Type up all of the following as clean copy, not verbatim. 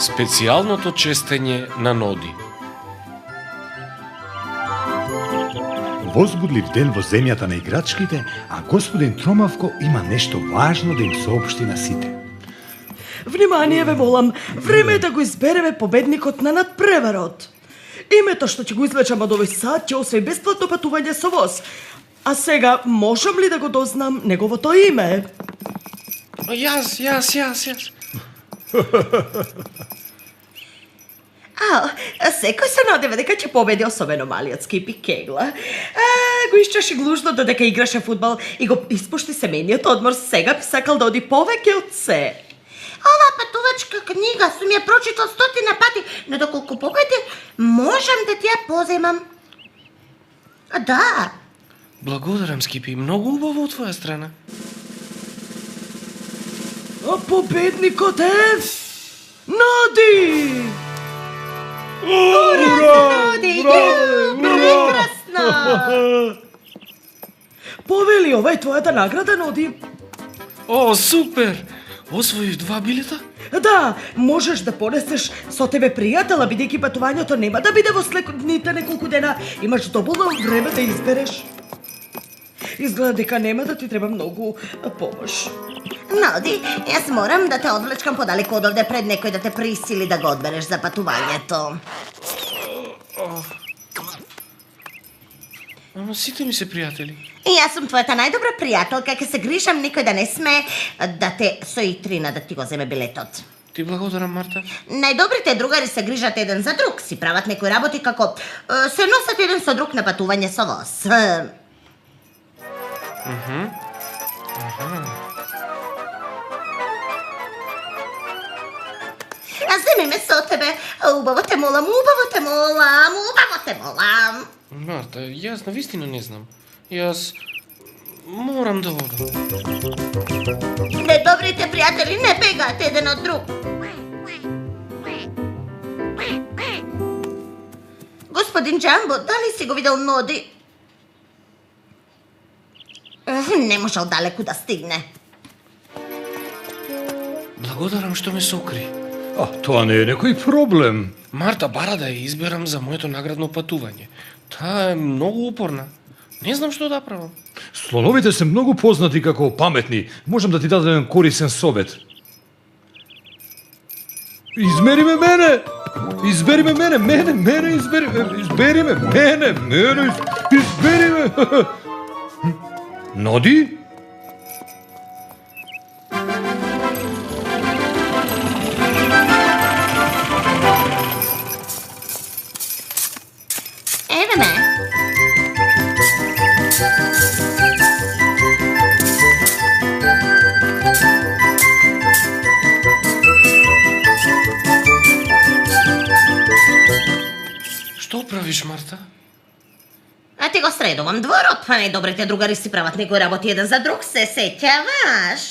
Специјалното честење на Ноди. Возбудлив ден во земјата на играчките, а господин Тромавко има нешто важно да им соопшти на сите. Внимание ве молам, време е да го избереме победникот на надпреварот. Името што ќе го извлечам од овој сат ќе освои бесплатно патување со воз. А сега, можам ли да го дознам неговото име? Јас. Секој се надева дека ќе победи, особено малиот Скипи Кегла. Го исчаши глужно додека играше фудбал и го испушти семејниот одмор. Сега би сакал да оди повеќе од се. Ова патувачка книга сум ја прочитал 100 пати, но доколку победи, можам да ти ја поземам. Да. Благодарам, Скипи, многу убаво од твоја страна. А победникот е Ноди! Ура за Ноди! Прекрасно! Повели, ова е твојата награда, Ноди. О, супер! Освоив 2 билета? Да, можеш да понесеш со тебе пријатела, бидејќи патувањето нема да биде во следните неколку дена. Имаш доволно време да избереш. Изгледа дека нема да ти треба многу помош. Ноди, јас морам да те одвлечкам подалеку од овде пред некој да те присили да го одбереш за патувањето. Ама сите ми се пријатели. И јас сум твојата најдобра пријателка, ќе се грижам никој да не сме да те соитрина да ти го земе билетот. Ти благодарам, Марта. Најдобрите другари се грижат еден за друг, си прават некои работи како се носат еден со друг на патување со воз. А земи ме со тебе. Убаво те молам, убаво те молам, убаво те молам. Марта, јас навистина не знам. Јас морам да одам. Недобрите пријатели не бегаат еден од друг. Господин Джамбо, дали си го видел Ноди? Не можел далеку да стигне. Благодарам што ме сокри. А, тоа не е некој проблем. Марта бара да ја изберам за моето наградно патување. Таа е многу упорна. Не знам што да правам. Слоновите се многу познати како паметни. Можам да ти дадем корисен совет. Избериме мене! Избериме мене! Мене избериме! Избериме мене! Избериме! Ноди? Еве ме. Што правиш, Марта? А ти го средувам дворот, па најдобрите другари си прават некои работи еден за друг, се сеќаваш?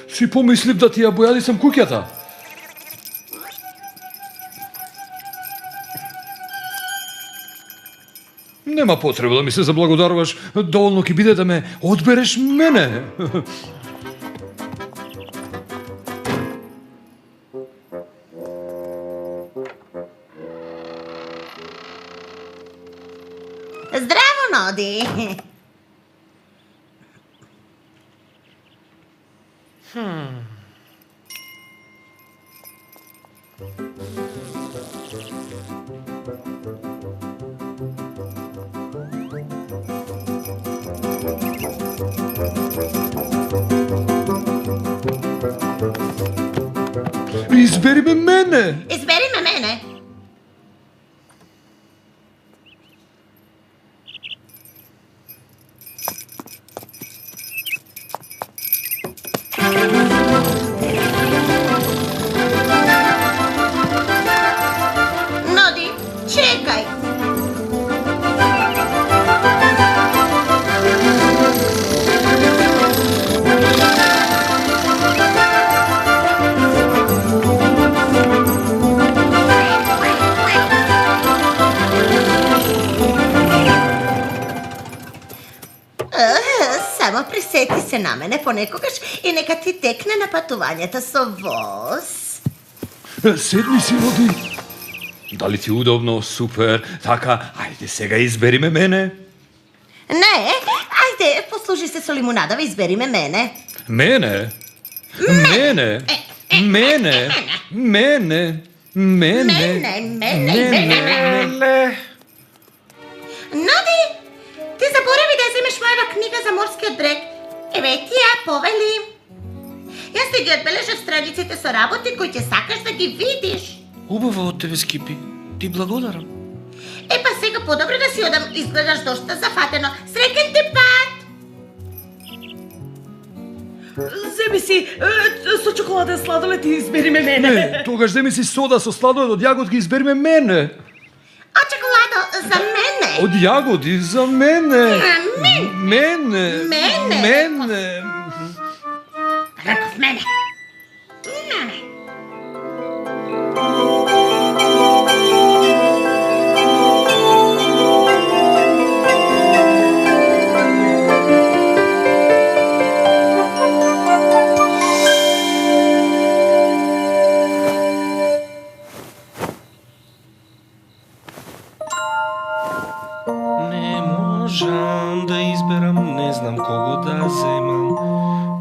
Си помислив да ти ја бојадисам куќата. Нема потреба да ми се заблагодаруваш, доволно ќе биде да ме одбереш мене. Здраво, Ноди. Избери ме мене. Избери ме мене. Ноди, чекай. Само присети се на мене понекогаш и нека ти текне на патувањето со воз. Седни си, Роди. Дали ти удобно? Супер. Така, ајде сега избери ме мене. Не, ајде, послужи се со лимунадава, избери ме мене. Мене? Мене? Мене? Мене? Мене? Ноди, ти заборави да земеш мојава книга за морскиот брег. Еве ти ја повели. Јас ти ги одбележав страниците со работи кои ќе сакаш да ги видиш. Убаво од тебе, Скипи. Ти благодарам. Па сега подобро да си одам, изгледаш дошта зафатено. Среќен ти пат! Земи си со чоколаден сладолед и избери ме мене. Не, тогаш земи си сода со сладолед од јаготки, избери ме мене. А чоколадо за мене? Од јагоди за мене. Мене. Мене. Реков мене. Мене. Не можам да изберам, не знам кого да земам.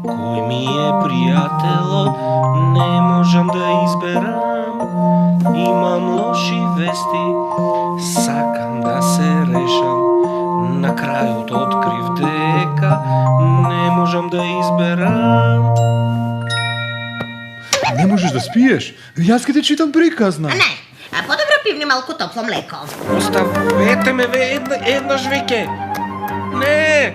Кој ми е пријателот, не можам да изберам. Имам лоши вести, сакам да се решам. На крајот открив дека не можам да изберам. Не можеш да спиеш? Јас ке те читам приказна. Не, а подобро пивни малку топло млеко. Оставете ме еднаш веќе. Не!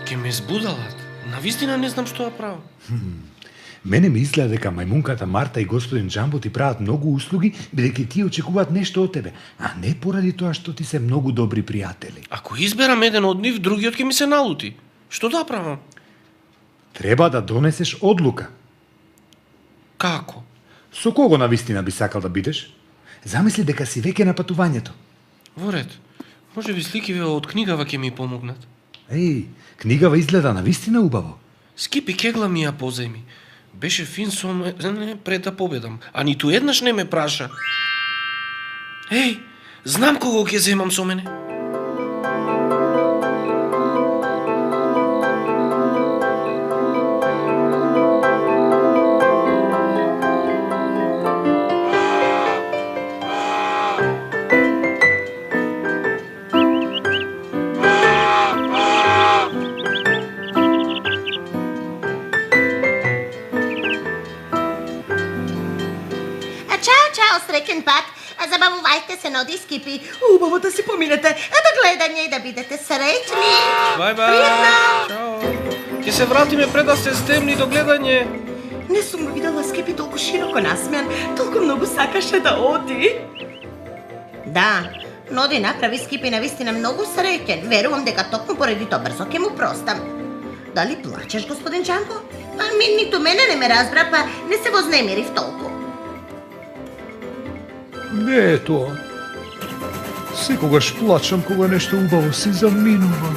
Ке ме збудалат. Навистина не знам што да правам. Мене ми изгледа дека мајмунката Марта и господин Джамбо ти прават многу услуги, бидејќи ти очекуваат нешто од тебе, а не поради тоа што ти се многу добри пријатели. Ако изберам еден од нив, другиот ќе ми се налути. Што да правам? Треба да донесеш одлука. Како? Со кого навистина би сакал да бидеш? Замисли дека си веќе на патувањето. Во ред. Може би сликиве од книгава ќе ми помогнат. Еј, книгава изгледа навистина убаво. Скипи кегла ми ја позајми. Беше фин со мене пред да победам, а ниту еднаш не ме праша. Еј, знам кого ќе земам со мене. Чао, среќен пат. Забавувајте се, Ноди, Скипи. Убаво да си поминете. До гледање и да бидете среќни. Бај, чао. Ќе се вратиме пред да се стемни до гледање. Не сум го видела Скипи толку широко насмеан, толку многу сакаше да оди. Да, Ноди направи Скипи навистина многу среќен. Верувам дека токму поради тоа брзо ќе му простам. Дали плачеш, господин Джамбо? А ниту мене не ме разбра, па не се вознемирив толку. Не е тоа. Секогаш плачам кога нешто убаво се заминува.